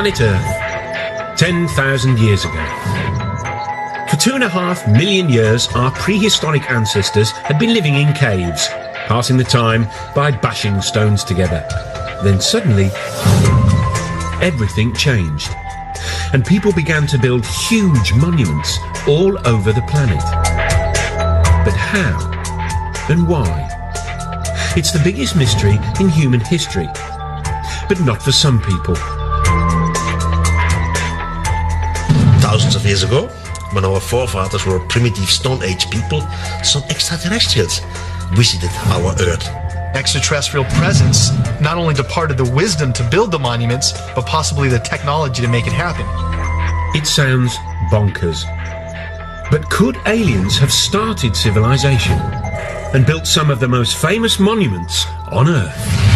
planet Earth 10,000 years ago. For 2.5 million years, our prehistoric ancestors had been living in caves, passing the time by bashing stones together. Then suddenly, everything changed, and people began to build huge monuments all over the planet. But how and why? It's the biggest mystery in human history, but not for some people. Thousands of years ago, when our forefathers were primitive Stone Age people, some extraterrestrials visited our Earth. Extraterrestrial presence not only departed the wisdom to build the monuments, but possibly the technology to make it happen. It sounds bonkers. But could aliens have started civilization and built some of the most famous monuments on Earth?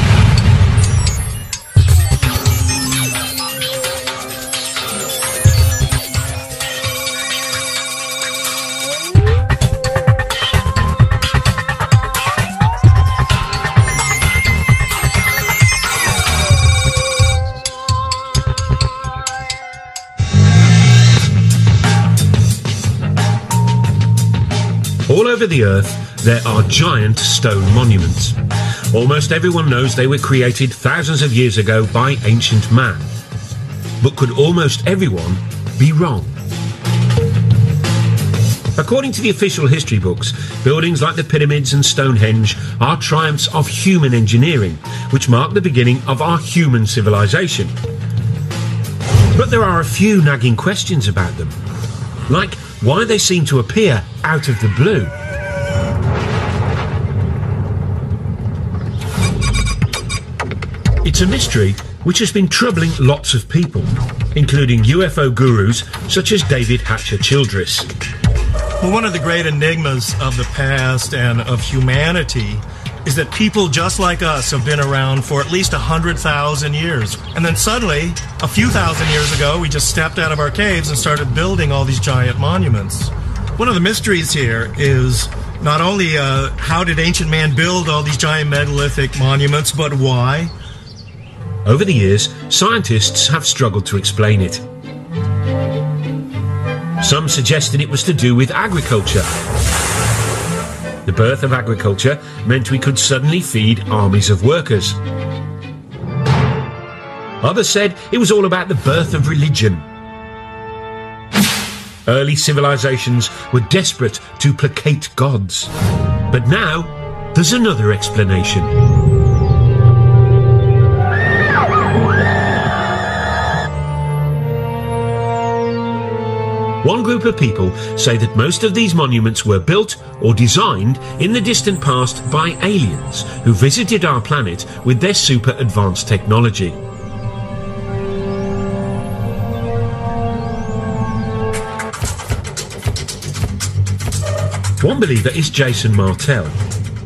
All over the Earth, there are giant stone monuments. Almost everyone knows they were created thousands of years ago by ancient man. But could almost everyone be wrong? According to the official history books, buildings like the pyramids and Stonehenge are triumphs of human engineering, which mark the beginning of our human civilization. But there are a few nagging questions about them, like why they seem to appear out of the blue. It's a mystery which has been troubling lots of people, including UFO gurus such as David Hatcher Childress. Well, one of the great enigmas of the past and of humanity is that people just like us have been around for at least 100,000 years. And then suddenly, a few thousand years ago, we just stepped out of our caves and started building all these giant monuments. One of the mysteries here is not only how did ancient man build all these giant megalithic monuments, but why? Over the years, scientists have struggled to explain it. Some suggested it was to do with agriculture. The birth of agriculture meant we could suddenly feed armies of workers. Others said it was all about the birth of religion. Early civilizations were desperate to placate gods. But now, there's another explanation. One group of people say that most of these monuments were built or designed in the distant past by aliens who visited our planet with their super advanced technology. One believer is Jason Martell.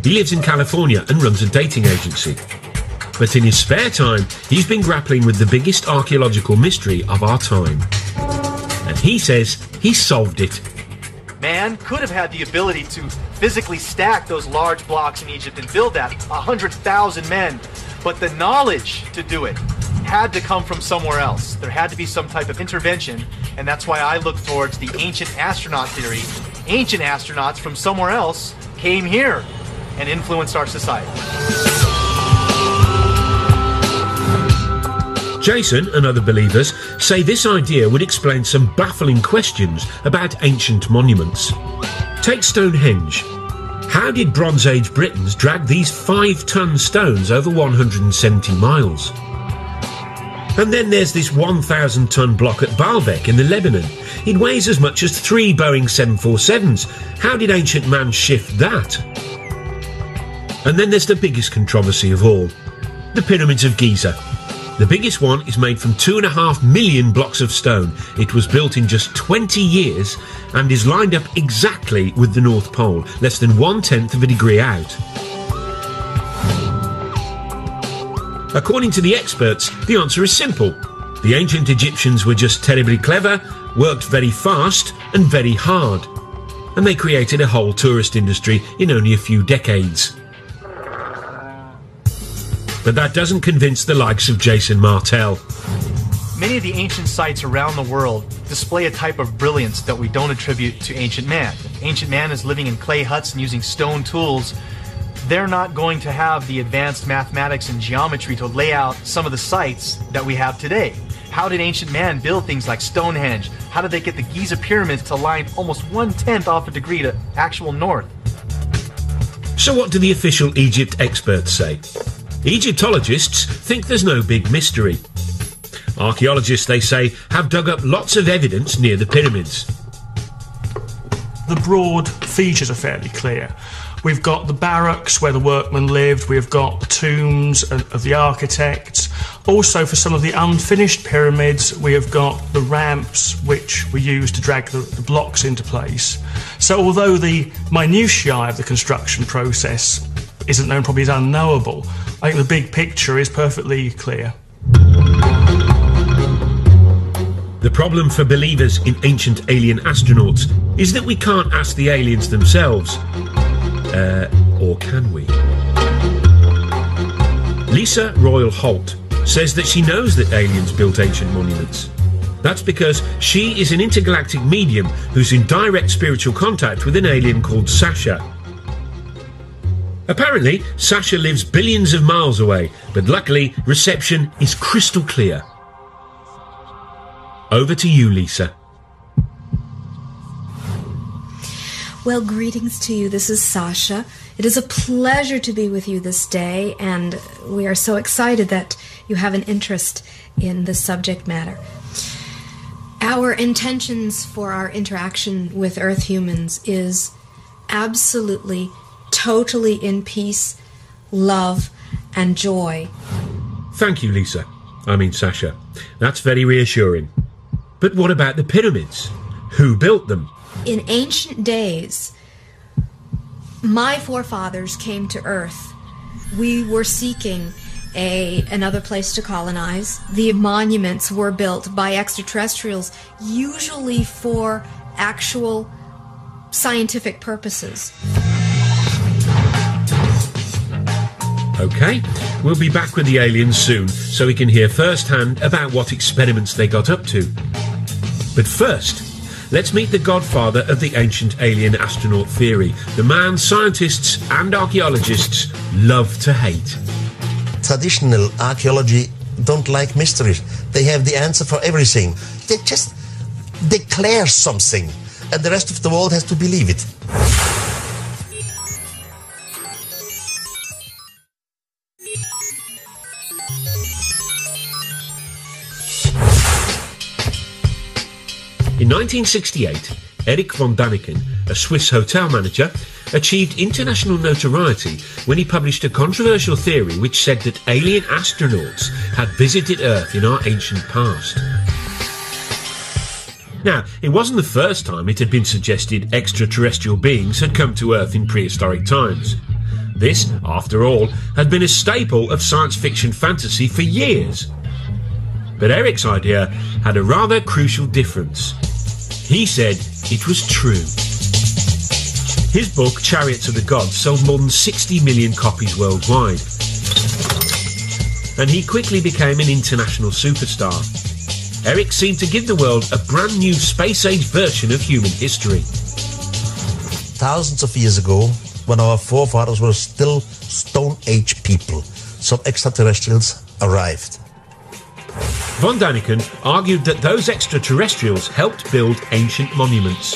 He lives in California and runs a dating agency. But in his spare time, he's been grappling with the biggest archaeological mystery of our time. And he says he solved it. Man could have had the ability to physically stack those large blocks in Egypt and build that 100,000 men. But the knowledge to do it had to come from somewhere else. There had to be some type of intervention, and that's why I look towards the ancient astronaut theory. Ancient astronauts from somewhere else came here and influenced our society. Jason and other believers say this idea would explain some baffling questions about ancient monuments. Take Stonehenge. How did Bronze Age Britons drag these 5-ton stones over 170 miles? And then there's this 1,000-ton block at Baalbek in the Lebanon. It weighs as much as 3 Boeing 747s. How did ancient man shift that? And then there's the biggest controversy of all, the Pyramids of Giza. The biggest one is made from 2.5 million blocks of stone. It was built in just 20 years and is lined up exactly with the North Pole, less than 1/10 of a degree out. According to the experts, the answer is simple. The ancient Egyptians were just terribly clever, worked very fast and very hard, and they created a whole tourist industry in only a few decades. But that doesn't convince the likes of Jason Martell. Many of the ancient sites around the world display a type of brilliance that we don't attribute to ancient man. If ancient man is living in clay huts and using stone tools, they're not going to have the advanced mathematics and geometry to lay out some of the sites that we have today. How did ancient man build things like Stonehenge? How did they get the Giza pyramids to line almost 1/10 off a degree to actual north? So what do the official Egypt experts say? Egyptologists think there's no big mystery. Archaeologists, they say, have dug up lots of evidence near the pyramids. The broad features are fairly clear. We've got the barracks where the workmen lived, we've got the tombs of the architects. Also, for some of the unfinished pyramids, we have got the ramps which were used to drag the blocks into place. So although the minutiae of the construction process isn't known, probably is unknowable, I think the big picture is perfectly clear. The problem for believers in ancient alien astronauts is that we can't ask the aliens themselves. Or can we? Lisa Royal Holt says that she knows that aliens built ancient monuments. That's because she is an intergalactic medium who's in direct spiritual contact with an alien called Sasha. Apparently, Sasha lives billions of miles away, but luckily, reception is crystal clear. Over to you, Lisa. Well, greetings to you. This is Sasha. It is a pleasure to be with you this day, and we are so excited that you have an interest in this subject matter. Our intentions for our interaction with Earth humans is absolutely, totally in peace, love, and joy. Thank you, Lisa. I mean, Sasha. That's very reassuring. But what about the pyramids? Who built them? In ancient days, my forefathers came to Earth. We were seeking another place to colonize. The monuments were built by extraterrestrials, usually for actual scientific purposes. Okay, we'll be back with the aliens soon so we can hear firsthand about what experiments they got up to. But first, let's meet the godfather of the ancient alien astronaut theory, the man scientists and archaeologists love to hate. Traditional archaeology don't like mysteries. They have the answer for everything. They just declare something, and the rest of the world has to believe it. In 1968, Eric von Daniken, a Swiss hotel manager, achieved international notoriety when he published a controversial theory which said that alien astronauts had visited Earth in our ancient past. Now, it wasn't the first time it had been suggested extraterrestrial beings had come to Earth in prehistoric times. This, after all, had been a staple of science fiction fantasy for years. But Eric's idea had a rather crucial difference. He said it was true. His book, Chariots of the Gods, sold more than 60 million copies worldwide. And he quickly became an international superstar. Eric seemed to give the world a brand new space-age version of human history. Thousands of years ago, when our forefathers were still Stone Age people, some extraterrestrials arrived. Von Daniken argued that those extraterrestrials helped build ancient monuments.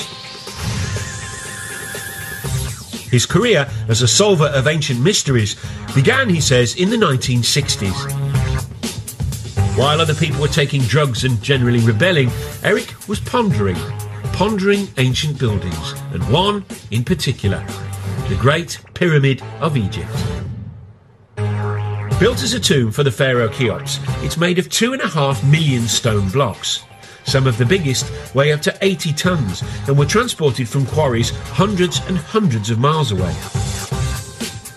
His career as a solver of ancient mysteries began, he says, in the 1960s. While other people were taking drugs and generally rebelling, Eric was pondering ancient buildings, and one in particular, the Great Pyramid of Egypt. Built as a tomb for the pharaoh Cheops, it's made of 2.5 million stone blocks. Some of the biggest weigh up to 80 tons and were transported from quarries hundreds and hundreds of miles away.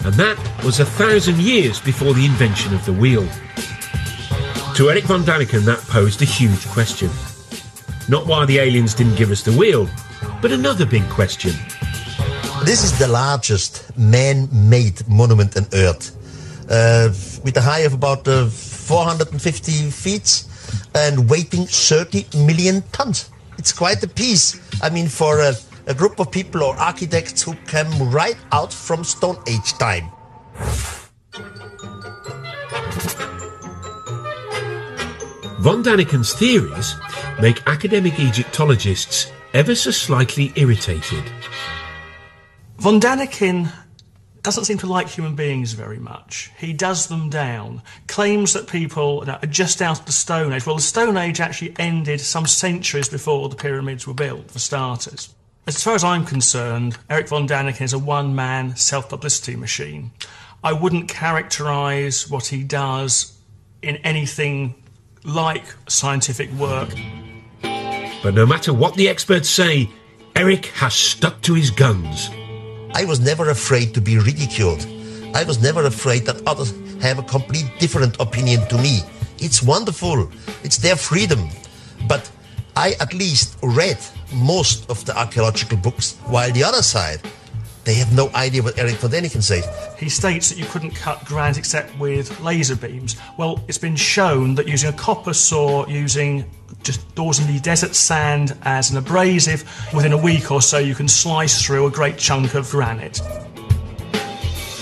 And that was 1,000 years before the invention of the wheel. To Eric von Daniken, that posed a huge question. Not why the aliens didn't give us the wheel, but another big question. This is the largest man-made monument on Earth. With a height of about 450 feet and weighing 30 million tons. It's quite a piece. I mean, for a group of people or architects who came right out from Stone Age time. Von Daniken's theories make academic Egyptologists ever so slightly irritated. Von Daniken doesn't seem to like human beings very much. He does them down, claims that people are just out of the Stone Age. Well, the Stone Age actually ended some centuries before the pyramids were built, for starters. As far as I'm concerned, Eric von Daniken is a one-man self-publicity machine. I wouldn't characterise what he does in anything like scientific work. But no matter what the experts say, Eric has stuck to his guns. I was never afraid to be ridiculed. I was never afraid that others have a complete different opinion to me. It's wonderful. It's their freedom. But I at least read most of the archaeological books, while the other side, they have no idea what Eric von Daniken says. He states that you couldn't cut granite except with laser beams. Well, it's been shown that using a copper saw, using just ordinary desert sand as an abrasive, within a week or so you can slice through a great chunk of granite.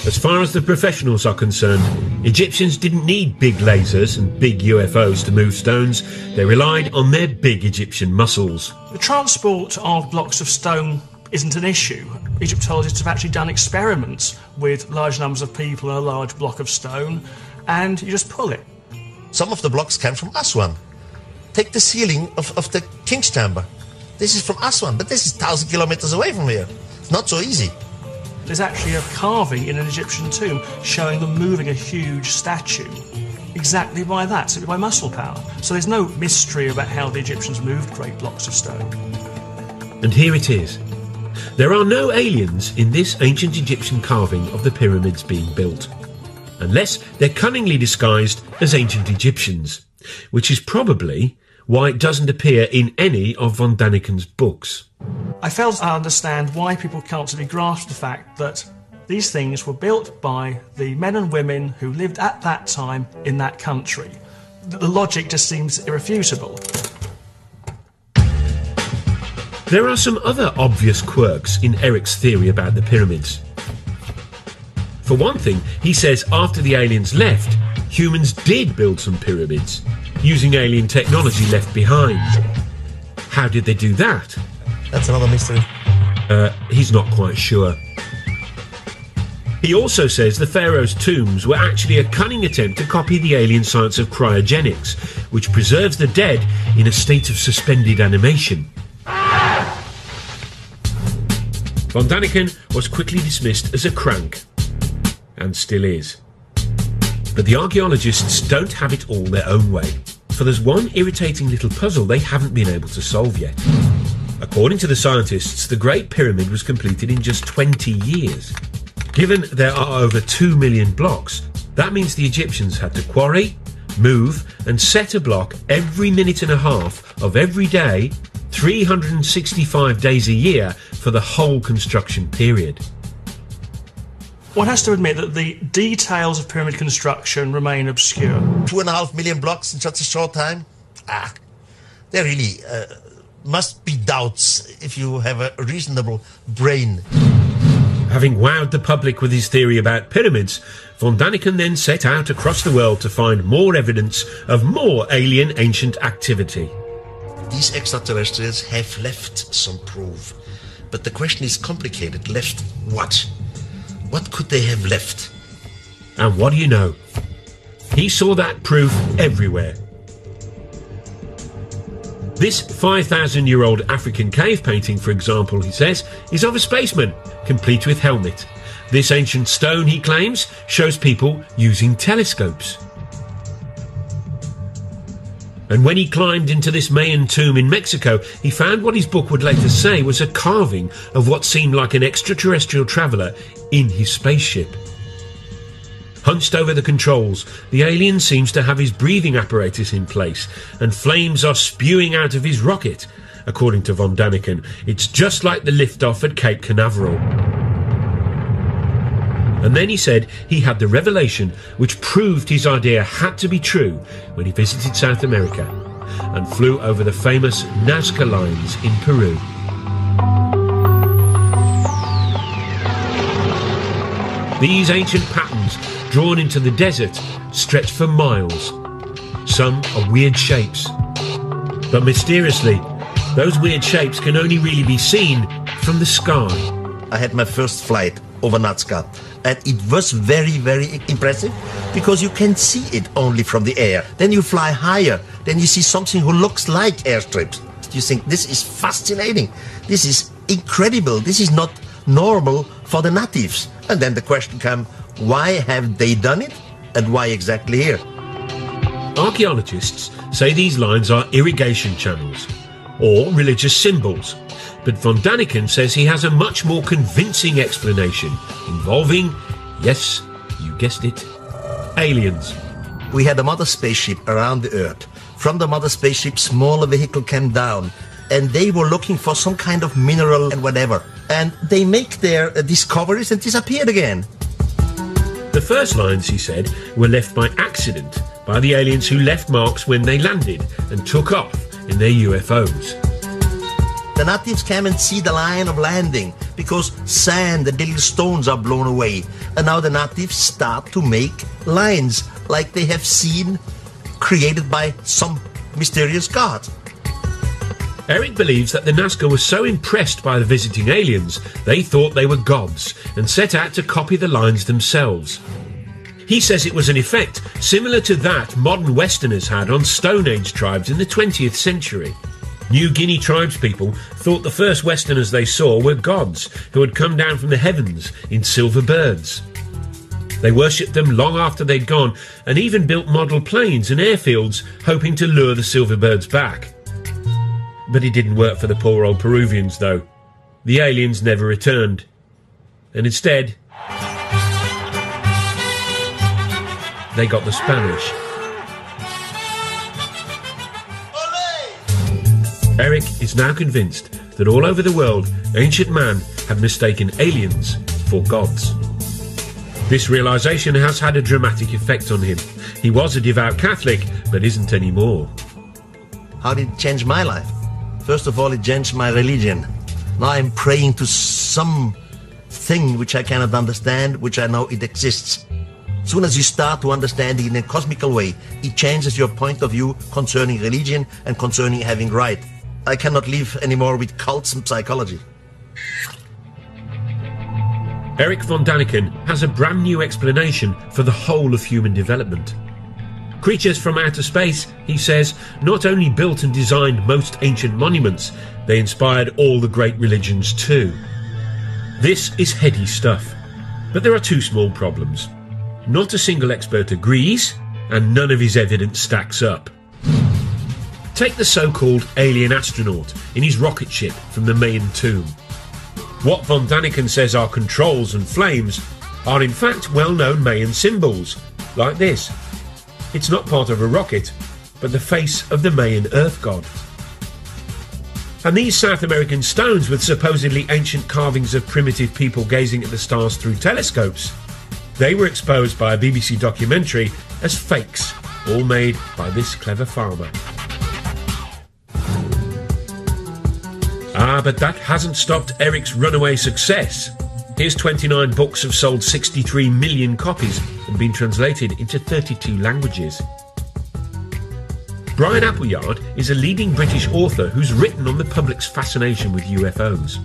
As far as the professionals are concerned, Egyptians didn't need big lasers and big UFOs to move stones. They relied on their big Egyptian muscles. The transport of blocks of stone isn't an issue. Egyptologists have actually done experiments with large numbers of people in a large block of stone, and you just pull it. Some of the blocks came from Aswan. Take the ceiling of the King's Chamber. This is from Aswan, but this is 1,000 kilometers away from here. It's not so easy. There's actually a carving in an Egyptian tomb showing them moving a huge statue exactly by that, simply by muscle power. So there's no mystery about how the Egyptians moved great blocks of stone. And here it is. There are no aliens in this ancient Egyptian carving of the pyramids being built, unless they're cunningly disguised as ancient Egyptians, which is probably why it doesn't appear in any of von Daniken's books. I fail to understand why people can't really grasp the fact that these things were built by the men and women who lived at that time in that country. The logic just seems irrefutable. There are some other obvious quirks in Eric's theory about the pyramids. For one thing, he says after the aliens left, humans did build some pyramids, using alien technology left behind. How did they do that? That's another mystery. He's not quite sure. He also says the pharaoh's tombs were actually a cunning attempt to copy the alien science of cryogenics, which preserves the dead in a state of suspended animation. Von Daniken was quickly dismissed as a crank, and still is. But the archaeologists don't have it all their own way, for there's one irritating little puzzle they haven't been able to solve yet. According to the scientists, the Great Pyramid was completed in just 20 years. Given there are over 2 million blocks, that means the Egyptians had to quarry, move and set a block every minute and a half of every day, 365 days a year for the whole construction period. One has to admit that the details of pyramid construction remain obscure. 2.5 million blocks in such a short time? There really must be doubts if you have a reasonable brain. Having wowed the public with his theory about pyramids, von Daniken then set out across the world to find more evidence of more alien ancient activity. These extraterrestrials have left some proof. But the question is complicated. Left what? What could they have left? And what do you know? He saw that proof everywhere. This 5,000-year-old African cave painting, for example, he says, is of a spaceman, complete with helmet. This ancient stone, he claims, shows people using telescopes. And when he climbed into this Mayan tomb in Mexico, he found what his book would later say was a carving of what seemed like an extraterrestrial traveller in his spaceship. Hunched over the controls, the alien seems to have his breathing apparatus in place, and flames are spewing out of his rocket. According to von Daniken, it's just like the liftoff at Cape Canaveral. And then he said he had the revelation which proved his idea had to be true when he visited South America. and flew over the famous Nazca lines in Peru. These ancient patterns, drawn into the desert, stretch for miles. Some are weird shapes. But mysteriously, those weird shapes can only really be seen from the sky. I had my first flight over Nazca, and it was very, very impressive because you can see it only from the air. Then you fly higher, then you see something who looks like airstrips. You think, this is fascinating, this is incredible, this is not normal for the natives. And then the question comes, why have they done it, and why exactly here? Archaeologists say these lines are irrigation channels or religious symbols, but von Daniken says he has a much more convincing explanation involving, yes, you guessed it, aliens. We had a mother spaceship around the Earth. From the mother spaceship, smaller vehicle came down, and they were looking for some kind of mineral and whatever. And they make their discoveries and disappeared again. The first lines, he said, were left by accident by the aliens who left marks when they landed and took off in their UFOs. The natives came and see the line of landing because sand and little stones are blown away. And now the natives start to make lines like they have seen created by some mysterious god. Eric believes that the Nazca were so impressed by the visiting aliens, they thought they were gods and set out to copy the lines themselves. He says it was an effect similar to that modern Westerners had on Stone Age tribes in the 20th century. New Guinea tribespeople thought the first Westerners they saw were gods who had come down from the heavens in silver birds. They worshipped them long after they'd gone and even built model planes and airfields hoping to lure the silver birds back. But it didn't work for the poor old Peruvians, though. The aliens never returned. And instead, they got the Spanish. Eric is now convinced that all over the world, ancient man had mistaken aliens for gods. This realisation has had a dramatic effect on him. He was a devout Catholic, but isn't anymore. How did it change my life? First of all, it changed my religion. Now I'm praying to some thing which I cannot understand, which I know it exists. As soon as you start to understand it in a cosmical way, it changes your point of view concerning religion and concerning having right. I cannot live anymore with cults and psychology. Eric von Daniken has a brand new explanation for the whole of human development. Creatures from outer space, he says, not only built and designed most ancient monuments, they inspired all the great religions too. This is heady stuff, but there are two small problems. Not a single expert agrees, and none of his evidence stacks up. Take the so-called alien astronaut in his rocket ship from the Mayan tomb. What von Daniken says are controls and flames are in fact well-known Mayan symbols, like this. It's not part of a rocket, but the face of the Mayan earth god. And these South American stones with supposedly ancient carvings of primitive people gazing at the stars through telescopes, they were exposed by a BBC documentary as fakes, all made by this clever farmer. Ah, but that hasn't stopped Eric's runaway success. His 29 books have sold 63 million copies and been translated into 32 languages. Brian Appleyard is a leading British author who's written on the public's fascination with UFOs.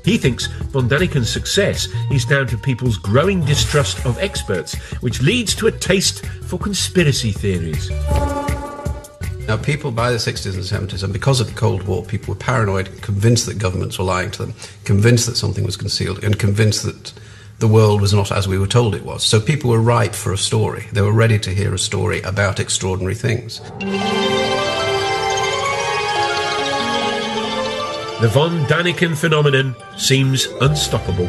He thinks von Daniken's success is down to people's growing distrust of experts, which leads to a taste for conspiracy theories. Now, people by the 60s and 70s, and because of the Cold War, people were paranoid, convinced that governments were lying to them, convinced that something was concealed, and convinced that the world was not as we were told it was. So people were ripe for a story. They were ready to hear a story about extraordinary things. The von Daniken phenomenon seems unstoppable.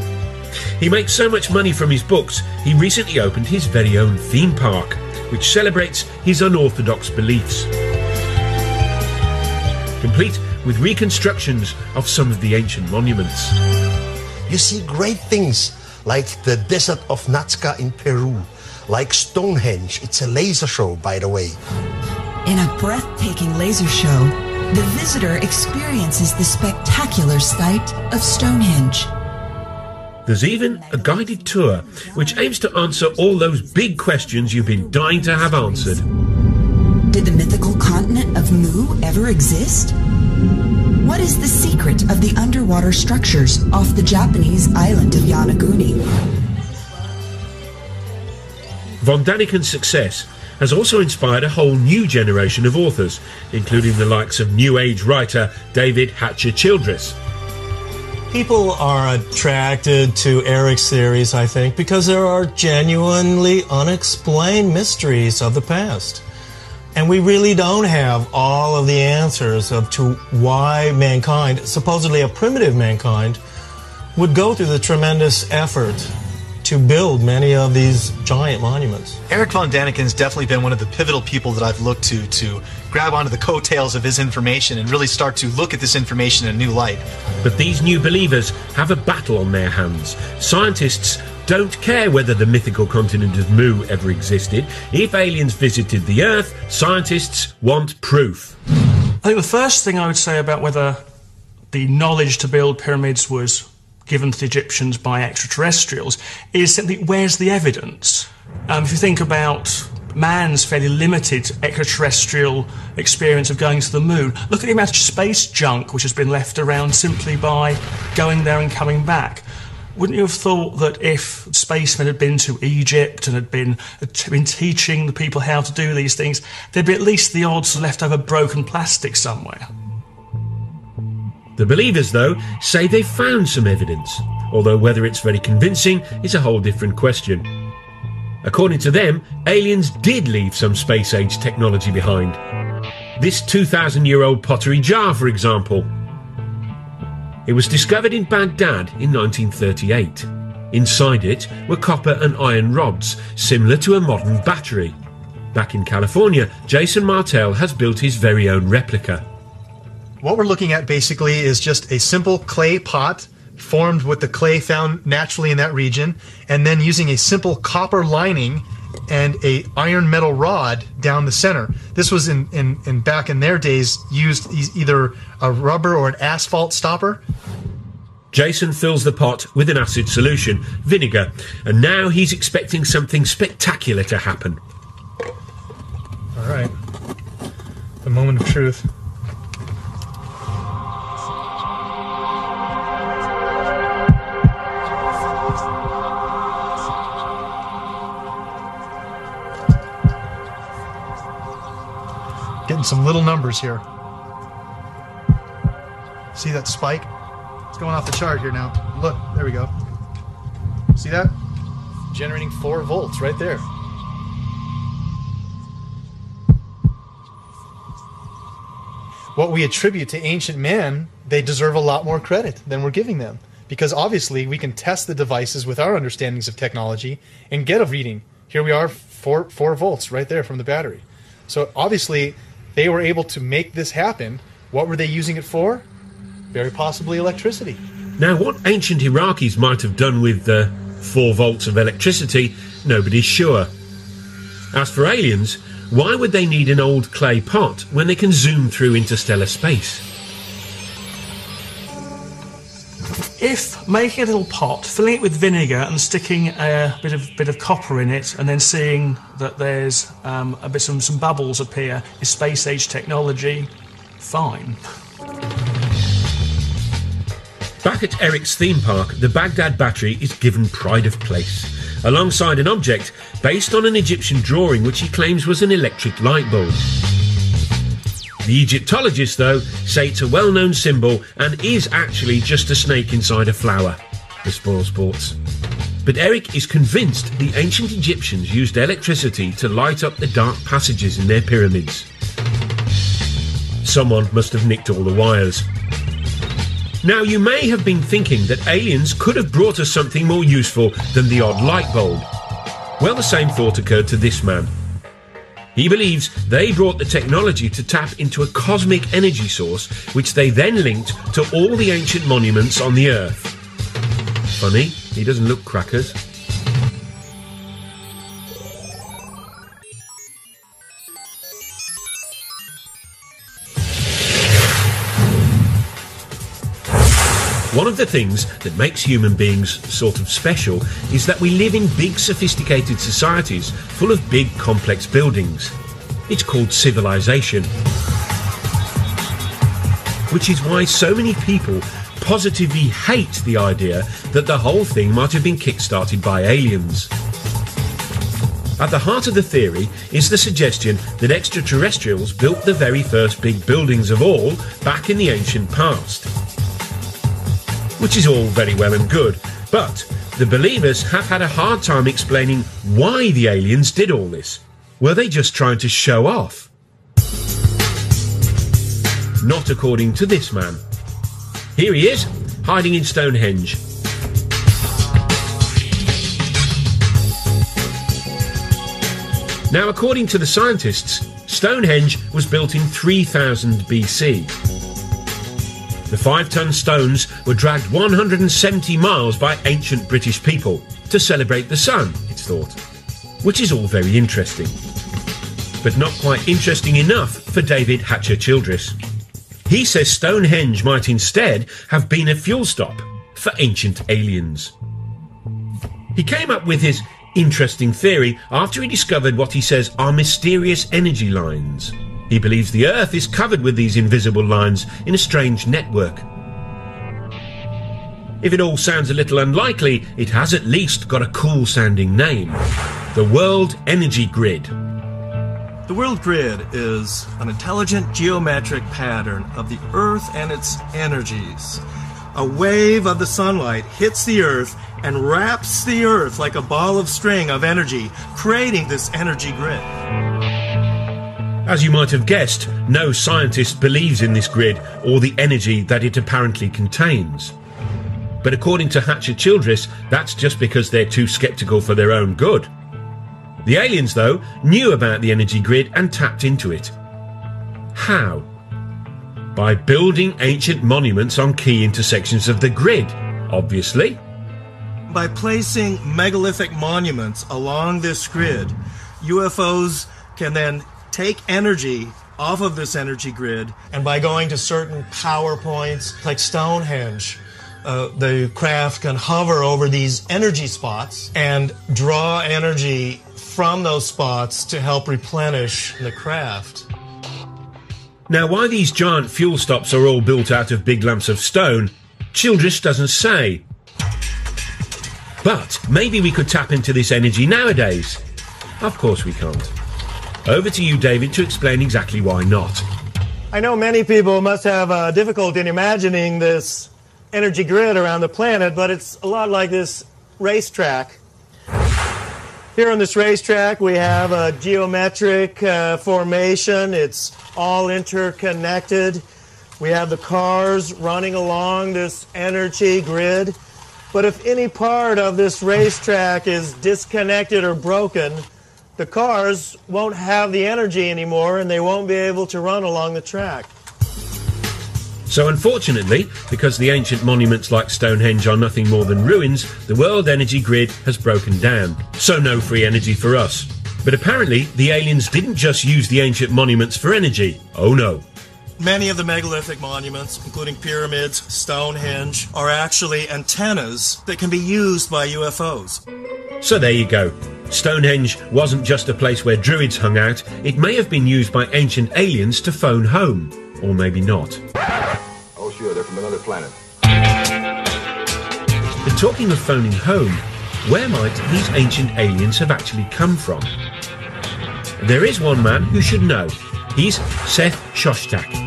He makes so much money from his books, he recently opened his very own theme park, which celebrates his unorthodox beliefs. Complete with reconstructions of some of the ancient monuments. You see great things like the desert of Nazca in Peru, like Stonehenge. It's a laser show, by the way. In a breathtaking breathtaking laser show, the visitor experiences the spectacular sight of Stonehenge. There's even a guided tour which aims to answer all those big questions you've been dying to have answered. Did the mythical continent of Mu ever exist? What is the secret of the underwater structures off the Japanese island of Yonaguni? Von Daniken's success has also inspired a whole new generation of authors, including the likes of New Age writer David Hatcher Childress. People are attracted to Eric's theories, I think, because there are genuinely unexplained mysteries of the past. And we really don't have all of the answers to why mankind, supposedly a primitive mankind, would go through the tremendous effort to build many of these giant monuments. Eric von Daniken's definitely been one of the pivotal people that I've looked to grab onto the coattails of his information and really start to look at this information in a new light. But these new believers have a battle on their hands. Scientists don't care whether the mythical continent of Mu ever existed. If aliens visited the Earth, scientists want proof. I think the first thing I would say about whether the knowledge to build pyramids was given to the Egyptians by extraterrestrials is simply, where's the evidence? If you think about man's fairly limited extraterrestrial experience of going to the moon, look at the amount of space junk which has been left around simply by going there and coming back. Wouldn't you have thought that if spacemen had been to Egypt and had been teaching the people how to do these things, there'd be at least the odds of leftover broken plastic somewhere? The believers, though, say they've found some evidence, although whether it's very convincing is a whole different question. According to them, aliens did leave some space-age technology behind. This 2,000-year-old pottery jar, for example. It was discovered in Baghdad in 1938. Inside it were copper and iron rods, similar to a modern battery. Back in California, Jason Martell has built his very own replica. What we're looking at basically is just a simple clay pot formed with the clay found naturally in that region, and then using a simple copper lining and a iron metal rod down the center. This was in back in their days used either a rubber or an asphalt stopper. Jason fills the pot with an acid solution, vinegar, and now he's expecting something spectacular to happen. All right, the moment of truth. Getting some little numbers here. See that spike? It's going off the chart here now. Look, there we go. See that? Generating 4 volts right there. What we attribute to ancient man, they deserve a lot more credit than we're giving them. Because obviously we can test the devices with our understandings of technology and get a reading. Here we are, 4 volts right there from the battery. So obviously they were able to make this happen. What were they using it for? Very possibly electricity. Now, what ancient Iraqis might have done with the 4 volts of electricity, nobody's sure. As for aliens, why would they need an old clay pot when they can zoom through interstellar space? If making a little pot, filling it with vinegar and sticking a bit of copper in it, and then seeing that there's some bubbles appear is space age technology, fine. Back at Eric's theme park, the Baghdad battery is given pride of place, alongside an object based on an Egyptian drawing which he claims was an electric light bulb. The Egyptologists, though, say it's a well-known symbol and is actually just a snake inside a flower. The spoil sports. But Eric is convinced the ancient Egyptians used electricity to light up the dark passages in their pyramids. Someone must have nicked all the wires. Now, you may have been thinking that aliens could have brought us something more useful than the odd light bulb. Well, the same thought occurred to this man. He believes they brought the technology to tap into a cosmic energy source, which they then linked to all the ancient monuments on the Earth. Funny, he doesn't look crackers. One of the things that makes human beings sort of special is that we live in big, sophisticated societies full of big, complex buildings. It's called civilization. Which is why so many people positively hate the idea that the whole thing might have been kick-started by aliens. At the heart of the theory is the suggestion that extraterrestrials built the very first big buildings of all back in the ancient past. Which is all very well and good, but the believers have had a hard time explaining why the aliens did all this. Were they just trying to show off? Not according to this man. Here he is, hiding in Stonehenge. Now, according to the scientists, Stonehenge was built in 3000 BC. The 5-ton stones were dragged 170 miles by ancient British people to celebrate the sun, it's thought. Which is all very interesting. But not quite interesting enough for David Hatcher-Childress. He says Stonehenge might instead have been a fuel stop for ancient aliens. He came up with his interesting theory after he discovered what he says are mysterious energy lines. He believes the Earth is covered with these invisible lines in a strange network. If it all sounds a little unlikely, it has at least got a cool-sounding name. The World Energy Grid. The world grid is an intelligent geometric pattern of the Earth and its energies. A wave of the sunlight hits the Earth and wraps the Earth like a ball of string of energy, creating this energy grid. As you might have guessed, no scientist believes in this grid or the energy that it apparently contains. But according to Hatcher-Childress, that's just because they're too sceptical for their own good. The aliens, though, knew about the energy grid and tapped into it. How? By building ancient monuments on key intersections of the grid, obviously. By placing megalithic monuments along this grid, UFOs can then take energy off of this energy grid, and by going to certain power points like Stonehenge, the craft can hover over these energy spots and draw energy from those spots to help replenish the craft. Now, why these giant fuel stops are all built out of big lumps of stone, Childress doesn't say. But maybe we could tap into this energy nowadays. Of course we can't. Over to you, David, to explain exactly why not. I know many people must have difficulty in imagining this energy grid around the planet, but it's a lot like this racetrack. Here on this racetrack, we have a geometric formation. It's all interconnected. We have the cars running along this energy grid. But if any part of this racetrack is disconnected or broken, the cars won't have the energy anymore and they won't be able to run along the track. So unfortunately, because the ancient monuments like Stonehenge are nothing more than ruins, the world energy grid has broken down. So no free energy for us. But apparently, the aliens didn't just use the ancient monuments for energy. Oh no. Many of the megalithic monuments, including pyramids, Stonehenge, are actually antennas that can be used by UFOs. So there you go. Stonehenge wasn't just a place where druids hung out, it may have been used by ancient aliens to phone home. Or maybe not. Oh sure, they're from another planet. But talking of phoning home, where might these ancient aliens have actually come from? There is one man who should know. He's Seth Shostak.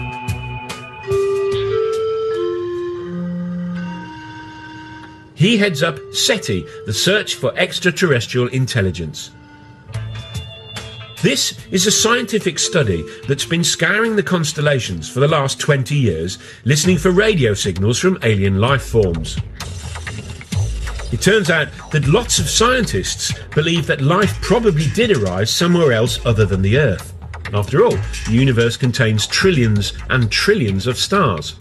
He heads up SETI, the Search for Extraterrestrial Intelligence. This is a scientific study that's been scouring the constellations for the last 20 years, listening for radio signals from alien life forms. It turns out that lots of scientists believe that life probably did arise somewhere else other than the Earth. After all, the universe contains trillions and trillions of stars.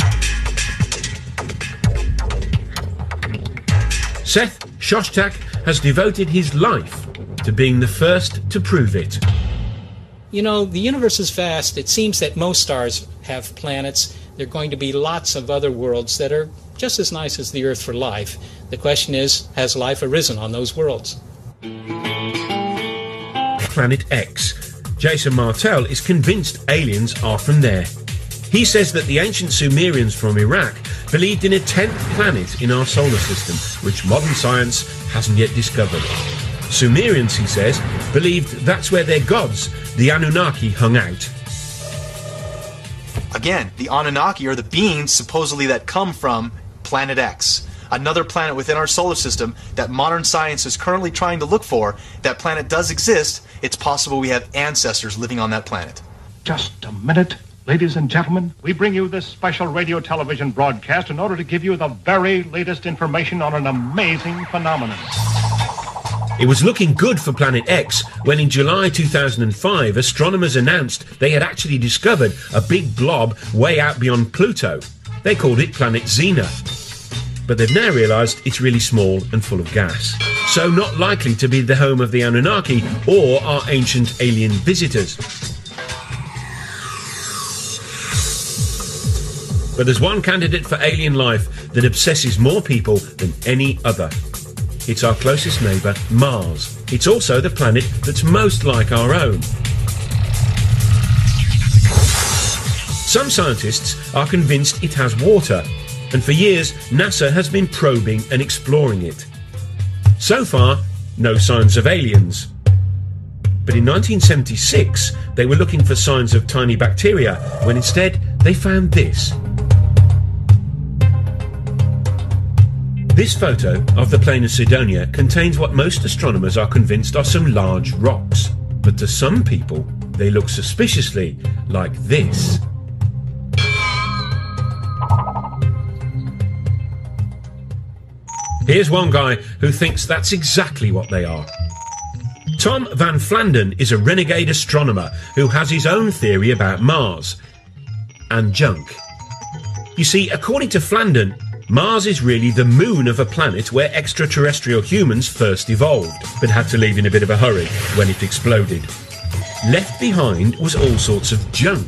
Seth Shostak has devoted his life to being the first to prove it. You know, the universe is vast. It seems that most stars have planets. There are going to be lots of other worlds that are just as nice as the Earth for life. The question is, has life arisen on those worlds? Planet X. Jason Martell is convinced aliens are from there. He says that the ancient Sumerians from Iraq believed in a 10th planet in our solar system, which modern science hasn't yet discovered. Sumerians, he says, believed that's where their gods, the Anunnaki, hung out. Again, the Anunnaki are the beings supposedly that come from Planet X, another planet within our solar system that modern science is currently trying to look for. That planet does exist. It's possible we have ancestors living on that planet. Just a minute. Ladies and gentlemen, we bring you this special radio television broadcast in order to give you the very latest information on an amazing phenomenon. It was looking good for Planet X when in July 2005 astronomers announced they had actually discovered a big blob way out beyond Pluto. They called it Planet Xena. But they've now realised it's really small and full of gas, so not likely to be the home of the Anunnaki or our ancient alien visitors. But there's one candidate for alien life that obsesses more people than any other. It's our closest neighbour, Mars. It's also the planet that's most like our own. Some scientists are convinced it has water, and for years NASA has been probing and exploring it. So far, no signs of aliens. But in 1976, they were looking for signs of tiny bacteria, when instead they found this. This photo of the plain of Cydonia contains what most astronomers are convinced are some large rocks. But to some people, they look suspiciously like this. Here's one guy who thinks that's exactly what they are. Tom Van Flandern is a renegade astronomer who has his own theory about Mars and junk. You see, according to Flandern, Mars is really the moon of a planet where extraterrestrial humans first evolved, but had to leave in a bit of a hurry when it exploded. Left behind was all sorts of junk,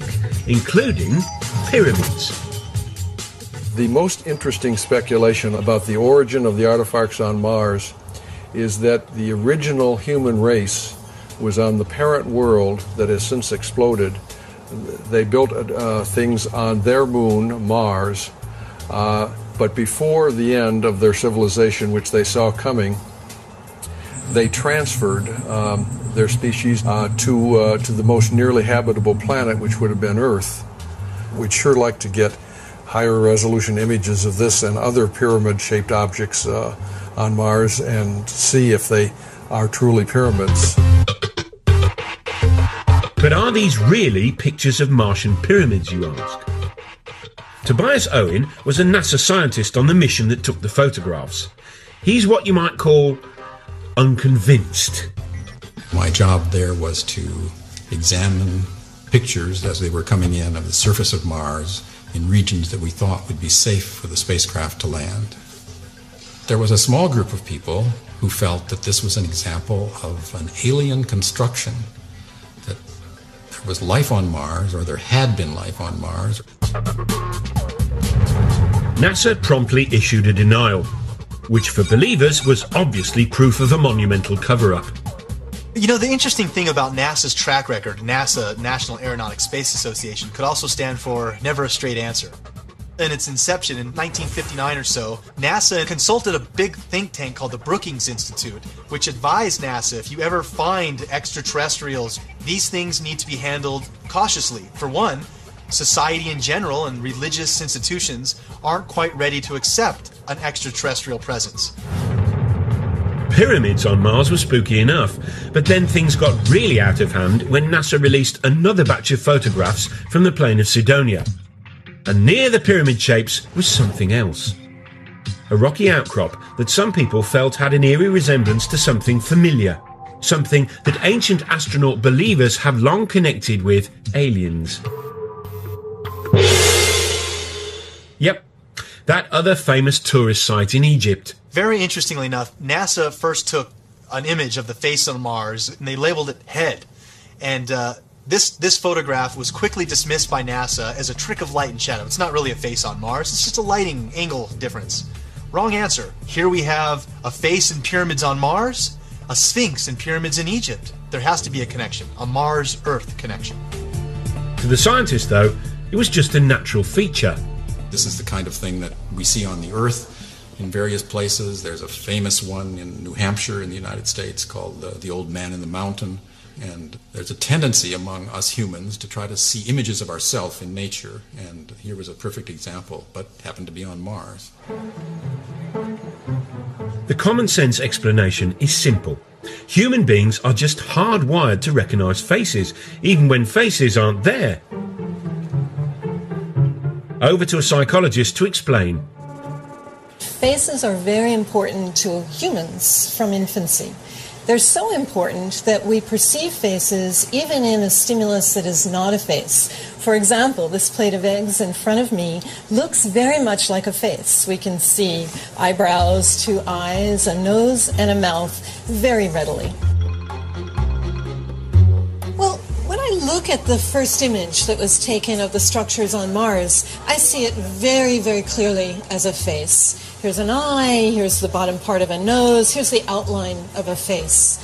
including pyramids. The most interesting speculation about the origin of the artifacts on Mars is that the original human race was on the parent world that has since exploded. They built things on their moon, Mars, but before the end of their civilization, which they saw coming, they transferred their species to the most nearly habitable planet, which would have been Earth. We'd sure like to get higher resolution images of this and other pyramid-shaped objects on Mars and see if they are truly pyramids. But are these really pictures of Martian pyramids, you ask? Tobias Owen was a NASA scientist on the mission that took the photographs. He's what you might call unconvinced. My job there was to examine pictures as they were coming in of the surface of Mars in regions that we thought would be safe for the spacecraft to land. There was a small group of people who felt that this was an example of an alien construction, that there was life on Mars, or there had been life on Mars. NASA promptly issued a denial, which for believers was obviously proof of a monumental cover-up. You know, the interesting thing about NASA's track record, NASA, National Aeronautics Space Association, could also stand for Never a Straight Answer. In its inception in 1959 or so, NASA consulted a big think tank called the Brookings Institute, which advised NASA, if you ever find extraterrestrials, these things need to be handled cautiously. For one, society in general and religious institutions aren't quite ready to accept an extraterrestrial presence. Pyramids on Mars were spooky enough, but then things got really out of hand when NASA released another batch of photographs from the plain of Cydonia. And near the pyramid shapes was something else. A rocky outcrop that some people felt had an eerie resemblance to something familiar. Something that ancient astronaut believers have long connected with aliens. Yep, that other famous tourist site in Egypt. Very interestingly enough, NASA first took an image of the face on Mars and they labeled it head. And This photograph was quickly dismissed by NASA as a trick of light and shadow. It's not really a face on Mars, it's just a lighting angle difference. Wrong answer. Here we have a face in pyramids on Mars, a sphinx in pyramids in Egypt. There has to be a connection, a Mars-Earth connection. To the scientists, though, it was just a natural feature. This is the kind of thing that we see on the Earth in various places. There's a famous one in New Hampshire in the United States called the Old Man in the Mountain. And there's a tendency among us humans to try to see images of ourselves in nature. And here was a perfect example, but happened to be on Mars. The common sense explanation is simple. Human beings are just hardwired to recognize faces, even when faces aren't there. Over to a psychologist to explain. Faces are very important to humans from infancy. They're so important that we perceive faces even in a stimulus that is not a face. For example, this plate of eggs in front of me looks very much like a face. We can see eyebrows, two eyes, a nose, and a mouth very readily. Well, when I look at the first image that was taken of the structures on Mars, I see it very, very clearly as a face. Here's an eye, here's the bottom part of a nose, here's the outline of a face.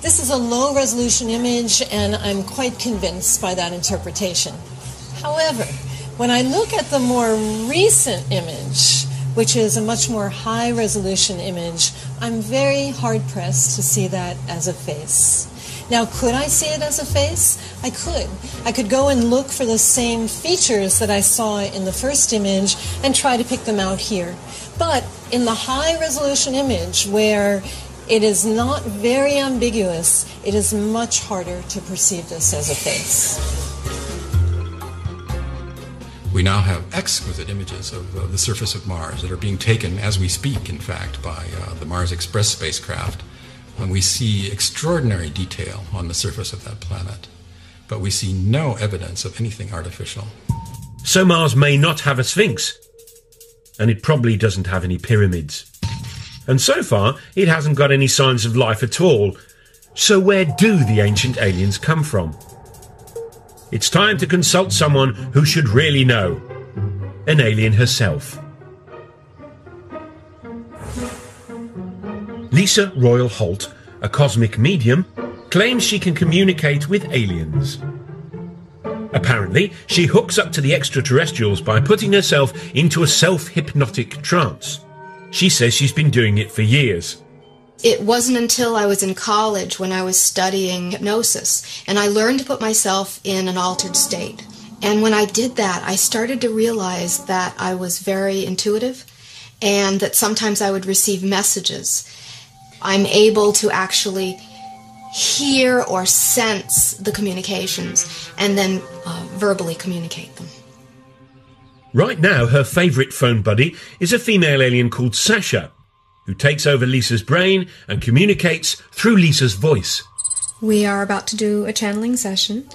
This is a low-resolution image, and I'm quite convinced by that interpretation. However, when I look at the more recent image, which is a much more high-resolution image, I'm very hard-pressed to see that as a face. Now, could I see it as a face? I could. I could go and look for the same features that I saw in the first image and try to pick them out here. But in the high-resolution image, where it is not very ambiguous, it is much harder to perceive this as a face. We now have exquisite images of the surface of Mars that are being taken as we speak, in fact, by the Mars Express spacecraft. And we see extraordinary detail on the surface of that planet, but we see no evidence of anything artificial. So Mars may not have a sphinx, and it probably doesn't have any pyramids. And so far, it hasn't got any signs of life at all. So where do the ancient aliens come from? It's time to consult someone who should really know. An alien herself. Lisa Royal Holt, a cosmic medium, claims she can communicate with aliens. Apparently, she hooks up to the extraterrestrials by putting herself into a self-hypnotic trance. She says she's been doing it for years. It wasn't until I was in college when I was studying hypnosis, and I learned to put myself in an altered state. And when I did that, I started to realize that I was very intuitive and that sometimes I would receive messages. I'm able to actually hear or sense the communications and then verbally communicate them. Right now, her favourite phone buddy is a female alien called Sasha, who takes over Lisa's brain and communicates through Lisa's voice. We are about to do a channeling session.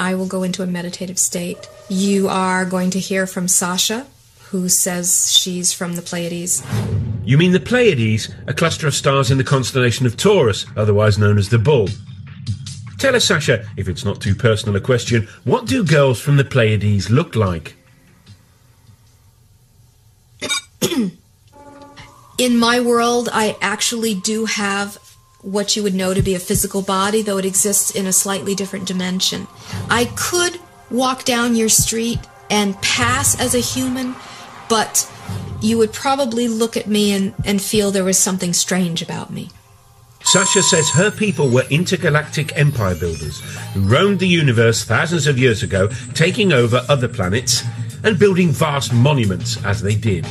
I will go into a meditative state. You are going to hear from Sasha, who says she's from the Pleiades. You mean the Pleiades, a cluster of stars in the constellation of Taurus, otherwise known as the Bull. Tell us, Sasha, if it's not too personal a question, what do girls from the Pleiades look like? In my world, I actually do have what you would know to be a physical body, though it exists in a slightly different dimension. I could walk down your street and pass as a human, but you would probably look at me and feel there was something strange about me. Sasha says her people were intergalactic empire builders who roamed the universe thousands of years ago, taking over other planets and building vast monuments as they did.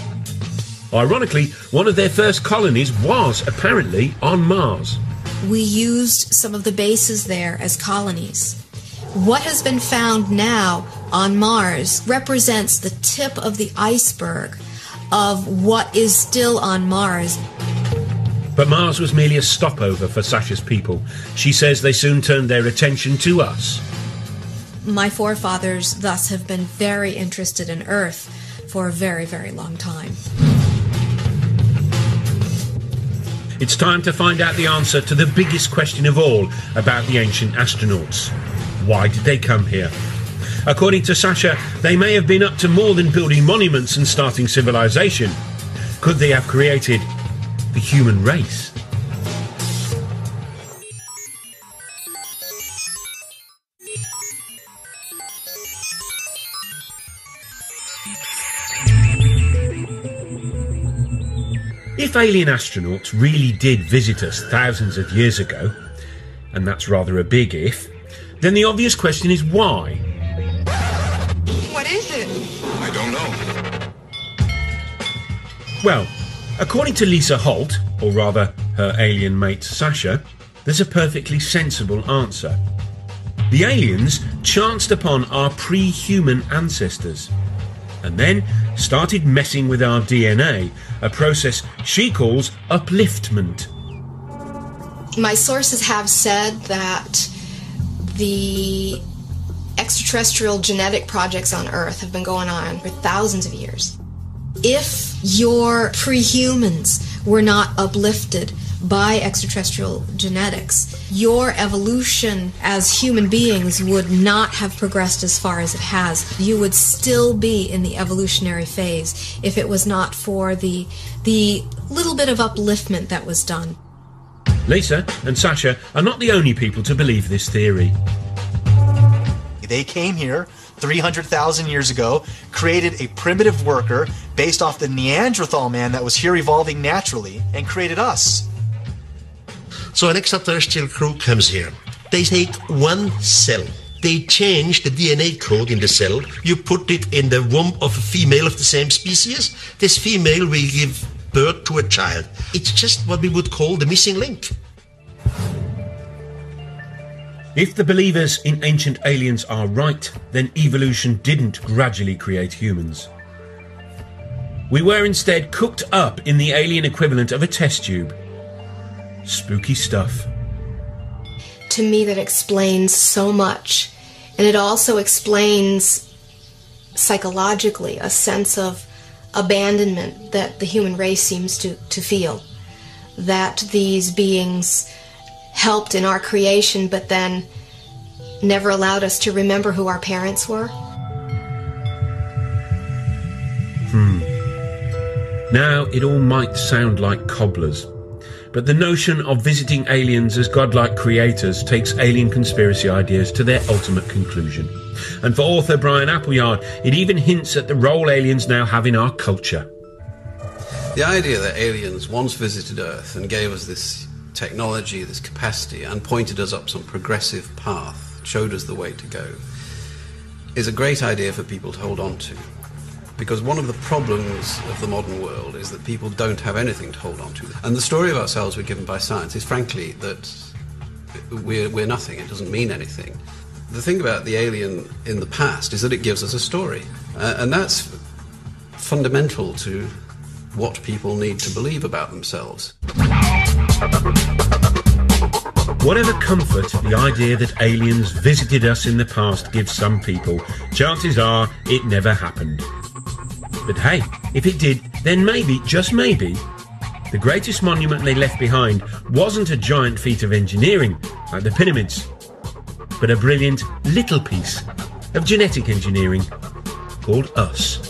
Ironically, one of their first colonies was apparently on Mars. We used some of the bases there as colonies. What has been found now on Mars represents the tip of the iceberg of what is still on Mars. But Mars was merely a stopover for Sasha's people. She says they soon turned their attention to us. My forefathers thus have been very interested in Earth for a very, very long time. It's time to find out the answer to the biggest question of all about the ancient astronauts. Why did they come here? According to Sasha, they may have been up to more than building monuments and starting civilization. Could they have created the human race? If alien astronauts really did visit us thousands of years ago, and that's rather a big if, then the obvious question is why? What is it? I don't know. Well, according to Lisa Holt, or rather her alien mate Sasha, there's a perfectly sensible answer. The aliens chanced upon our pre-human ancestors and then started messing with our DNA, a process she calls upliftment. My sources have said that the extraterrestrial genetic projects on Earth have been going on for thousands of years. If your pre-humans were not uplifted by extraterrestrial genetics, your evolution as human beings would not have progressed as far as it has. You would still be in the evolutionary phase if it was not for the little bit of upliftment that was done. Lisa and Sasha are not the only people to believe this theory. They came here 300,000 years ago, created a primitive worker based off the Neanderthal man that was here evolving naturally, and created us. So an extraterrestrial crew comes here. They take one cell. They change the DNA code in the cell. You put it in the womb of a female of the same species. This female will give birth to a child. It's just what we would call the missing link. If the believers in ancient aliens are right, then evolution didn't gradually create humans. We were instead cooked up in the alien equivalent of a test tube. Spooky stuff. To me, that explains so much. And it also explains psychologically a sense of abandonment that the human race seems to feel. That these beings helped in our creation, but then never allowed us to remember who our parents were. Now, it all might sound like cobblers, but the notion of visiting aliens as godlike creators takes alien conspiracy ideas to their ultimate conclusion. And for author Brian Appleyard, it even hints at the role aliens now have in our culture. The idea that aliens once visited Earth and gave us this technology, this capacity, and pointed us up some progressive path, showed us the way to go, is a great idea for people to hold on to. Because one of the problems of the modern world is that people don't have anything to hold on to. And the story of ourselves we're given by science is frankly that we're nothing, it doesn't mean anything. The thing about the alien in the past is that it gives us a story. And that's fundamental to what people need to believe about themselves. Whatever comfort the idea that aliens visited us in the past gives some people, chances are it never happened. But hey, if it did, then maybe, just maybe, the greatest monument they left behind wasn't a giant feat of engineering, like the pyramids, but a brilliant little piece of genetic engineering called us.